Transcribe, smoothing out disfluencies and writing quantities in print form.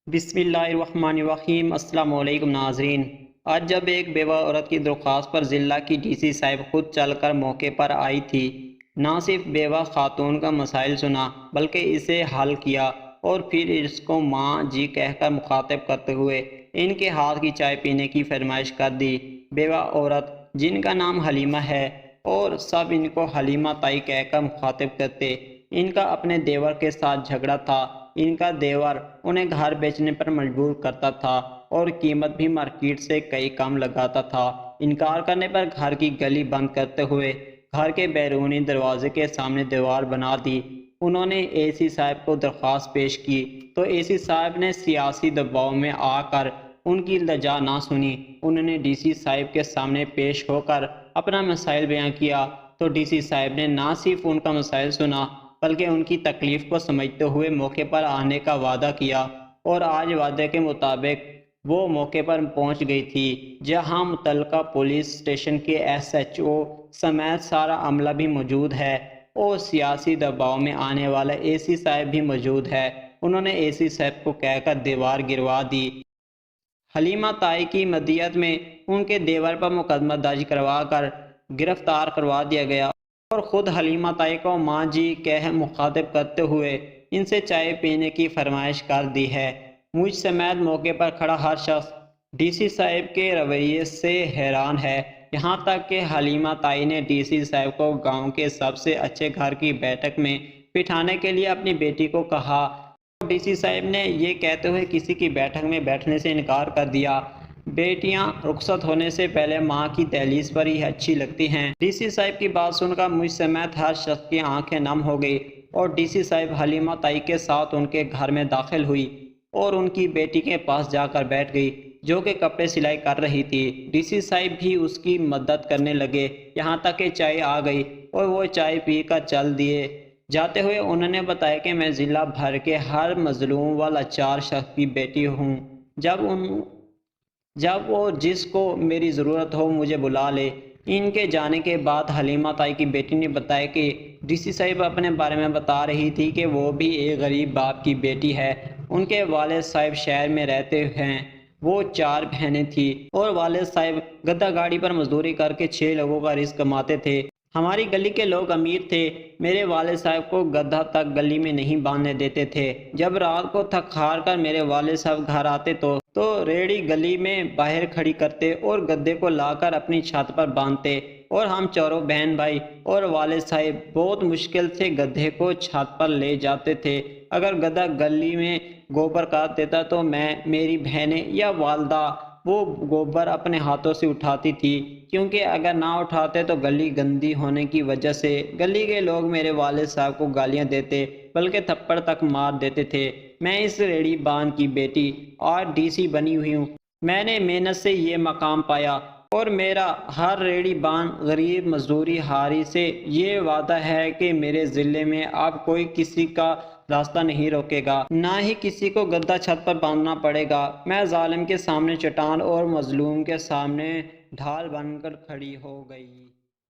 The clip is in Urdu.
بسم اللہ الرحمن الرحیم۔ السلام علیکم ناظرین۔ آج جب ایک بیوہ عورت کی درخواست پر ضلع کی ڈی سی صاحب خود چل کر موقع پر آئی تھی، نہ صرف بیوہ خاتون کا مسائل سنا بلکہ اسے حل کیا اور پھر اس کو ماں جی کہہ کر مخاطب کرتے ہوئے ان کے ہاتھ کی چائے پینے کی فرمائش کر دی۔ بیوہ عورت جن کا نام حلیمہ ہے اور سب ان کو حلیمہ تائی کہہ کر مخاطب کرتے۔ ان کا اپنے دیور کے ساتھ جھگڑا تھا۔ ان کا دیور انہیں گھر بیچنے پر مجبور کرتا تھا اور قیمت بھی مارکیٹ سے کئی کم لگاتا تھا۔ انکار کرنے پر گھر کی گلی بند کرتے ہوئے گھر کے بیرونی دروازے کے سامنے دیوار بنا دی۔ انہوں نے اے سی صاحب کو درخواست پیش کی تو اے سی صاحب نے سیاسی دباؤ میں آ کر ان کی لجا نہ سنی۔ انہوں نے ڈی سی صاحب کے سامنے پیش ہو کر اپنا مسائل بیان کیا تو ڈی سی صاحب نے نہ صرف ان کا مسائل سنا بلکہ ان کی تکلیف کو سمجھتے ہوئے موقع پر آنے کا وعدہ کیا، اور آج وعدے کے مطابق وہ موقع پر پہنچ گئی تھی، جہاں متعلقہ پولیس اسٹیشن کے ایس ایچ او سمیت سارا عملہ بھی موجود ہے اور سیاسی دباؤ میں آنے والا اے سی صاحب بھی موجود ہے۔ انہوں نے اے سی صاحب کو کہہ کر دیوار گروا دی۔ حلیمہ تائی کی مدیت میں ان کے دیور پر مقدمہ درج کروا کر گرفتار کروا دیا گیا اور خود حلیمہ تائی کو ماں جی کہہ مخاطب کرتے ہوئے ان سے چائے پینے کی فرمائش کر دی ہے۔ مجھ سمیت موقع پر کھڑا ہر شخص ڈی سی صاحب کے رویے سے حیران ہے، یہاں تک کہ حلیمہ تائی نے ڈی سی صاحب کو گاؤں کے سب سے اچھے گھر کی بیٹھک میں بٹھانے کے لیے اپنی بیٹی کو کہا۔ ڈی سی صاحب نے یہ کہتے ہوئے کسی کی بیٹھک میں بیٹھنے سے انکار کر دیا۔ بیٹیاں رخصت ہونے سے پہلے ماں کی دہلیز پر ہی اچھی لگتی ہیں۔ ڈی سی صاحب کی بات سن کر مجھ سمیت ہر شخص کی آنکھیں نم ہو گئی اور ڈی سی صاحب حلیمہ تائی کے ساتھ ان کے گھر میں داخل ہوئی اور ان کی بیٹی کے پاس جا کر بیٹھ گئی جو کہ کپڑے سلائی کر رہی تھی۔ ڈی سی صاحب بھی اس کی مدد کرنے لگے، یہاں تک کہ چائے آ گئی اور وہ چائے پی کر چل دیے۔ جاتے ہوئے انہوں نے بتایا کہ میں ضلع بھر کے ہر مظلوم و لاچار شخص کی بیٹی ہوں، جب وہ جس کو میری ضرورت ہو مجھے بلا لے۔ ان کے جانے کے بعد حلیمہ تائی کی بیٹی نے بتایا کہ ڈی سی صاحب اپنے بارے میں بتا رہی تھی کہ وہ بھی ایک غریب باپ کی بیٹی ہے۔ ان کے والد صاحب شہر میں رہتے ہیں، وہ 4 بہنیں تھیں اور والد صاحب گدھا گاڑی پر مزدوری کر کے 6 لوگوں کا رزق کماتے تھے۔ ہماری گلی کے لوگ امیر تھے، میرے والد صاحب کو گدھا تک گلی میں نہیں باندھنے دیتے تھے۔ جب رات کو تھک ہار کر میرے والد صاحب گھر آتے تو ریڑھی گلی میں باہر کھڑی کرتے اور گدھے کو لا کر اپنی چھت پر باندھتے اور ہم چاروں بہن بھائی اور والد صاحب بہت مشکل سے گدھے کو چھت پر لے جاتے تھے۔ اگر گدھا گلی میں گوبر کاٹ دیتا تو میری بہنیں یا والدہ وہ گوبر اپنے ہاتھوں سے اٹھاتی تھی، کیونکہ اگر نہ اٹھاتے تو گلی گندی ہونے کی وجہ سے گلی کے لوگ میرے والد صاحب کو گالیاں دیتے بلکہ تھپڑ تک مار دیتے تھے۔ میں اس ریڑھی بان کی بیٹی آج ڈی سی بنی ہوئی ہوں، میں نے محنت سے یہ مقام پایا اور میرا ہر ریڑھی بان غریب مزدوری ہاری سے یہ وعدہ ہے کہ میرے ضلع میں اب کوئی کسی کا راستہ نہیں روکے گا، نہ ہی کسی کو گدھا چھت پر باندھنا پڑے گا۔ میں ظالم کے سامنے چٹان اور مظلوم کے سامنے ڈھال بن کر کھڑی ہو گئی۔